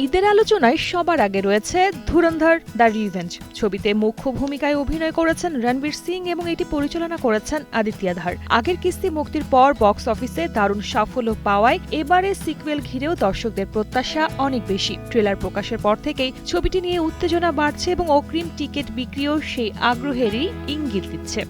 ঈদের আলোচনায় সবার আগে রয়েছে ধুরন্ধর দ্য রিভেঞ্জ। ছবিতে মুখ্য ভূমিকায় অভিনয় করেছেন রণবীর সিং এবং এটি পরিচালনা করেছেন আদিত্য ধার। আগের কিস্তি মুক্তির পর বক্স অফিসে দারুণ সাফল্য পাওয়ায় এবারে সিকুয়েল ঘিরেও দর্শকদের প্রত্যাশা অনেক বেশি। ট্রেলার প্রকাশের পর থেকেই ছবিটি নিয়ে উত্তেজনা বাড়ছে এবং অগ্রিম টিকিট বিক্রিও সেই আগ্রহেরই ইঙ্গিত দিচ্ছে।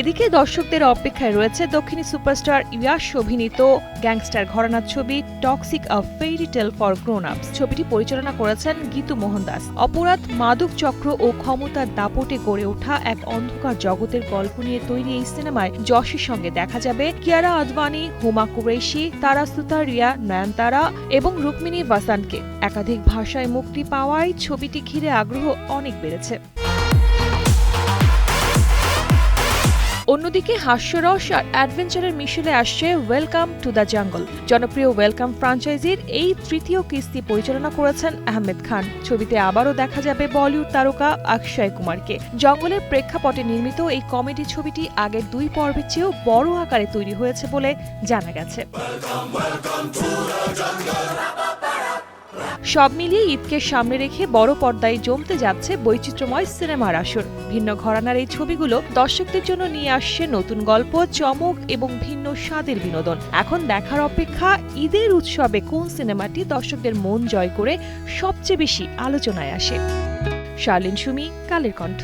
এদিকে দর্শকদের অপেক্ষায় রয়েছে দক্ষিণী সুপারস্টার ইয়াশ অভিনীত গ্যাংস্টার ঘরানার ছবি Toxic a fairy tale for grown ups. ছবিটি পরিচালনা করেছেন গীতু মোহন দাস। অপরাধ, মাদক চক্র ও ক্ষমতার দাপটে গড়ে ওঠা এক অন্ধকার জগতের গল্প নিয়ে তৈরি এই সিনেমায় যশের সঙ্গে দেখা যাবে কিয়ারা আদভানি, হুমা কুরেশি, তারা সুতারিয়া, নয়নতারা এবং রুক্মিণী বাসানকে। একাধিক ভাষায় মুক্তি পাওয়ায় ছবিটি ঘিরে আগ্রহ অনেক বেড়েছে। অন্যদিকে হাস্যরস আর অ্যাডভেঞ্চারের মিশেলে আসছে ওয়েলকাম টু দ্য জঙ্গল। জনপ্রিয় ওয়েলকাম ফ্রাঞ্চাইজির এই তৃতীয় কিস্তি পরিচালনা করেছেন আহমেদ খান। ছবিতে আবারও দেখা যাবে বলিউড তারকা অক্ষয় কুমারকে। জঙ্গলের প্রেক্ষাপটে নির্মিত এই কমেডি ছবিটি আগের 2 পর্বের চেয়েও বড় আকারে তৈরি হয়েছে বলে জানা গেছে। সব মিলিয়ে ঈদকে সামনে রেখে বড় পর্দায় জমতে যাচ্ছে বৈচিত্র্যময় সিনেমার আসর। ভিন্ন ঘরানার এই ছবিগুলো দর্শকদের জন্য নিয়ে আসছে নতুন গল্প, চমক এবং ভিন্ন স্বাদের বিনোদন। এখন দেখার অপেক্ষা ঈদের উৎসবে কোন সিনেমাটি দর্শকদের মন জয় করে সবচেয়ে বেশি আলোচনায় আসে। শার্লিন সুমি, কালের কণ্ঠ।